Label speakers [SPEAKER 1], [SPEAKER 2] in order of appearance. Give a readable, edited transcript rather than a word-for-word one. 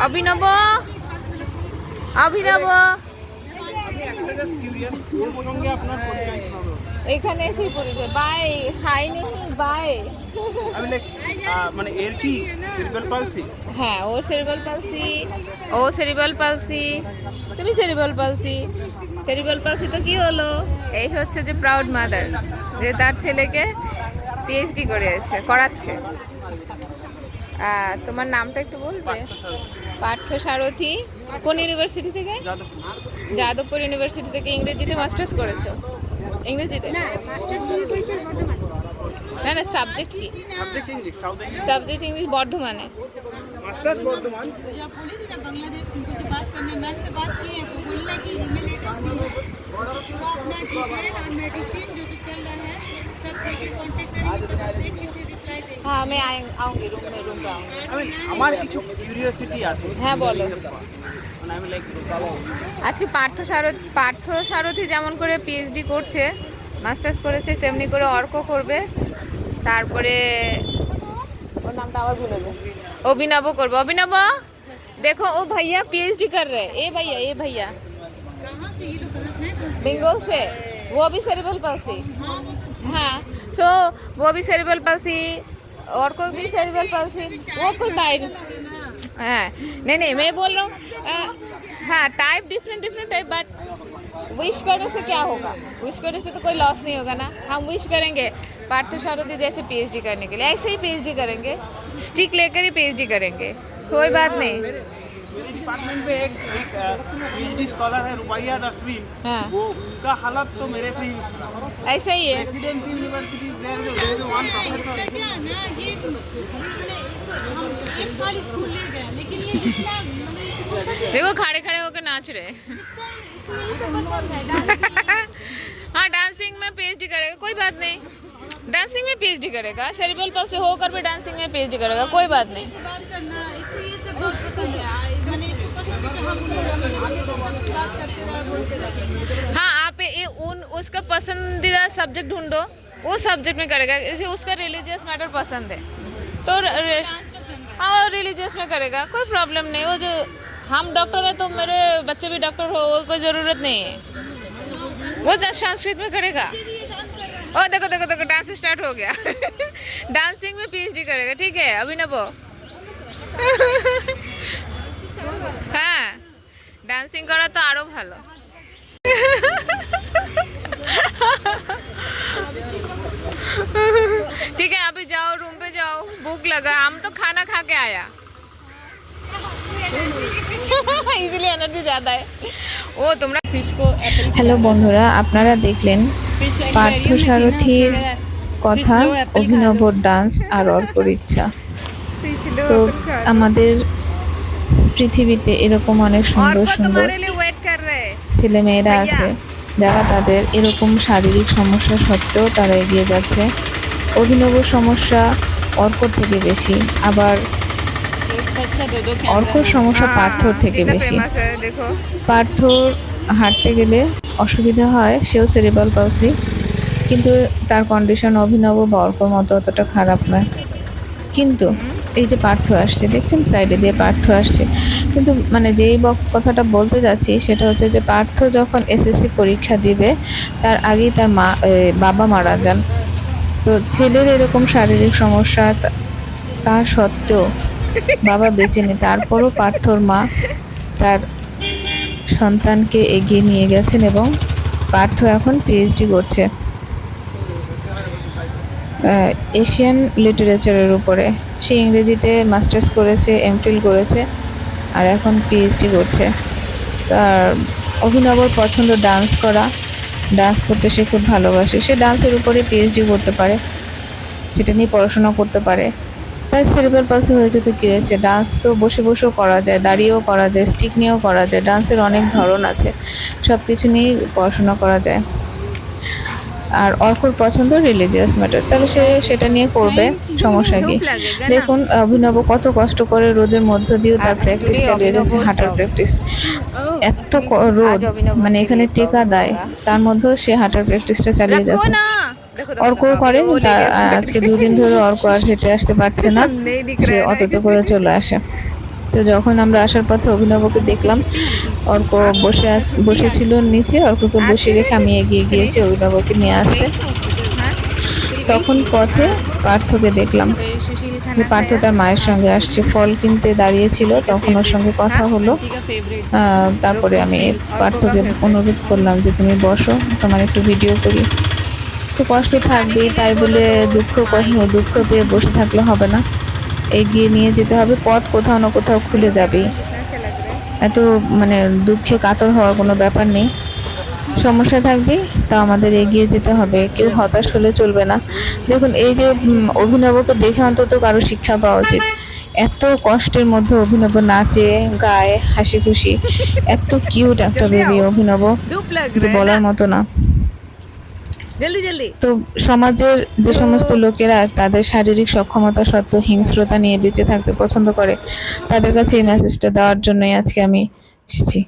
[SPEAKER 1] অভিনব অভিনব এখানে এসেই পরিচয় বাই হাই নেই বাই
[SPEAKER 2] মানে এর কি সেরিব্রাল পালসি?
[SPEAKER 1] হ্যাঁ ওর সেরিব্রাল পালসি, ও সেরিব্রাল পালসি, তুমি সেরিব্রাল পালসি। সেরিব্রাল পালসি তো কি হলো, এই হচ্ছে যে প্রাউড মাদার যে তার ছেলেকে পিএইচডি করাচ্ছে। তোমার নামটা একটু বলবে? পার্থ সারথী। কোন ইউনিভার্সিটি থেকে? যাদবপুর ইউনিভার্সিটি থেকে। ইংরেজিতে মাস্টার্স করেছো? ইংরেজিতে না, না সাবজেক্ট কি? Subject English. বর্ধমানে
[SPEAKER 2] মাস্টার্স বর্ধমান।
[SPEAKER 1] हाँ मैं आऊँगी रूम पे आऊँगी।
[SPEAKER 2] আমার কিছু কিউরিওসিটি আছে।
[SPEAKER 1] হ্যাঁ বলো।
[SPEAKER 2] মানে আমি লাইক
[SPEAKER 1] আজকে পার্থ সারথী যেমন করে পিএইচডি করছে, মাস্টার্স করেছে, তেমনি করে অর্ক করবে, তারপরে ওর নামটা আবার ভুলে যাবে, অভিনব করবে। অভিনব देखो ओ भैया पीएचडी कर रहे हैं। ये भैया बंगाल से, वो भी सेरिब्रल पाल्सी। हाँ तो वो भी सेरिब्रल पाल्सी और कोई भी सेरिब्रल पाल्सी, वो कोई टाइप। हाँ नहीं मैं बोल रहा हूँ हाँ type different type, but wish करने से क्या होगा? विश करने से तो कोई लॉस नहीं होगा ना। हम विश करेंगे पार्थ सारथी जैसे पीएचडी करने के लिए, ऐसे ही पीएचडी करेंगे, स्टिक लेकर ही पीएचडी करेंगे, कोई बात नहीं।
[SPEAKER 2] मेरे डिपार्टमेंट में एक पीएचडी स्कॉलर है रुबैया नसरीन।
[SPEAKER 1] हाँ।
[SPEAKER 2] वो उनका हालत तो मेरे से ही
[SPEAKER 1] ऐसा ही है।
[SPEAKER 2] Residency university there is one professor.
[SPEAKER 3] क्या ना ये हम एक साल स्कूल ले गए, लेकिन ये इतना
[SPEAKER 1] देखो खड़े होकर नाच रहे। हाँ डांसिंग में पीएचडी करेगा, कोई बात नहीं। डांसिंग में पीएचडी करेगा, सेरिब्रल पाल्सी होकर भी डांसिंग में पीएचडी करेगा, कोई बात नहीं।
[SPEAKER 3] बात करना इसको ये सब बहुत पसंद है। मैंने इसको पसंद है कि हम बात करते रहे, बोलते रहे।
[SPEAKER 1] हाँ आप उसका पसंदीदा सब्जेक्ट ढूंढो, वो सब्जेक्ट में करेगा। जैसे उसका रिलीजियस मैटर पसंद है तो हाँ रिलीजियस में करेगा, कोई प्रॉब्लम नहीं। वो जो हम डॉक्टर है तो मेरे बच्चे भी डॉक्टर हो, वो कोई ज़रूरत नहीं है। वो संस्कृत में करेगा। ओ देखो डांस स्टार्ट हो गया। डांसिंग में पीएचडी करेगा, ठीक है अभिनव। हाँ डांसिंग करा तो आरो भालो। ठीक है अभी जाओ रूम पे जाओ, भूख लगा, हम तो खाना खा के आया। इजीली एनर्जी ज़्यादा है वो তোমরা ফিশ को। হ্যালো বন্ধুরা, আপনারা দেখলেন পার্থ সারথীর কথা, অভিনবর ডান্স আর অর্কর ইচ্ছা। তো আমাদের পৃথিবীতে এরকম অনেক সুন্দর ছেলেমেয়েরা আছে যারা তাদের এরকম শারীরিক সমস্যা সত্ত্বেও তারা এগিয়ে যাচ্ছে। অভিনবর সমস্যা অর্কর থেকে বেশি, আবার অর্কর সমস্যা পার্থর থেকে বেশি। পার্থর হাঁটতে গেলে অসুবিধা হয়, সেও সেরিব্রাল পালসি, কিন্তু তার কন্ডিশন অভিনব বা অর্কর মতো অতটা খারাপ নয়। কিন্তু এই যে পার্থ আসছে, দেখছেন সাইডে দিয়ে পার্থ আসছে, কিন্তু মানে যেই কথাটা বলতে যাচ্ছি সেটা হচ্ছে যে পার্থ যখন এসএসসি পরীক্ষা দিবে তার আগেই তার বাবা মারা যান। তো ছেলের এরকম শারীরিক সমস্যা তা সত্ত্বেও বাবা বেঁচে নেই, তারপরও পার্থর মা তার সন্তানকে এগিয়ে নিয়ে গেছেন এবং পার্থ এখন পিএইচডি করছে এশিয়ান লিটারেচারের উপরে। সে ইংরেজিতে মাস্টার্স করেছে, এমফিল করেছে, আর এখন পিএইচডি করছে। তার অভিনবর পছন্দ ডান্স করা, ডান্স করতে সে খুব ভালোবাসে। সে ডান্সের উপরে পিএইচডি করতে পারে, সেটা নিয়ে পড়াশোনা করতে পারে। তার সেরিব্রাল পালসি হয়েছে তো কী হয়েছে, ডান্স তো বসেও করা যায়, দাঁড়িয়েও করা যায়, স্টিক নিয়েও করা যায়। ডান্সের অনেক ধরন আছে, সব কিছু নিয়েই পড়াশোনা করা যায়। আর অর্কর পছন্দ রিলিজিয়াস ম্যাটার, তাহলে সে সেটা নিয়ে করবে, সমস্যা কি? দেখুন অভিনব কত কষ্ট করে রোদের মধ্য দিয়েও তার প্র্যাকটিস চালিয়ে যাচ্ছে, হাঁটার প্র্যাকটিস। এত রোদ, মানে এখানে টেকা দেয়, তার মধ্যেও সে হাঁটার প্র্যাকটিসটা চালিয়ে যাচ্ছে। অর্কও করে, আজকে 2 দিন ধরে অর্ক আর হেঁটে আসতে পারছে না, সে অটোতে করে চলে আসে। তো যখন আমরা আসার পথে অভিনবকে দেখলাম, অর্ক বসেছিল নিচে, অর্ককে বসিয়ে রেখে আমি এগিয়ে গিয়েছি অভিনবকে নিয়ে আসতে। তখন পথে পার্থকে দেখলাম, যে পার্থ তার মায়ের সঙ্গে আসছে, ফল কিনতে দাঁড়িয়েছিল, তখন ওর সঙ্গে কথা হলো। তারপরে আমি পার্থকে অনুরোধ করলাম যে তুমি বসো, তোমার একটু ভিডিও করি। তো কষ্ট থাকবেই, তাই বলে দুঃখ পেয়ে বসে থাকলে হবে না, এগিয়ে নিয়ে যেতে হবে, পথ কোথাও না কোথাও খুলে যাবেই। এত মানে দুঃখে কাতর হওয়ার কোনো ব্যাপার নেই, সমস্যা থাকবেই, তা আমাদের এগিয়ে যেতে হবে, কেউ হতাশ হলে চলবে না। দেখুন এই যে অভিনবকে দেখে অন্তত কারো শিক্ষা পাওয়া উচিত। এত কষ্টের মধ্যে অভিনব নাচে গায়ে হাসি খুশি, এত কিউট একটা বেবি অভিনব, যে বলার মতো না।
[SPEAKER 4] जल्दी जल्दी
[SPEAKER 1] তো সমাজের যে সমস্ত লোকেরা তাদের শারীরিক সক্ষমতা সত্ত্বেও হিংস্রতা নিয়ে বেঁচে থাকতে পছন্দ করে, তাদের কাছে এই মেসেজটা দেওয়ার জন্যই আজকে আমি এসেছি।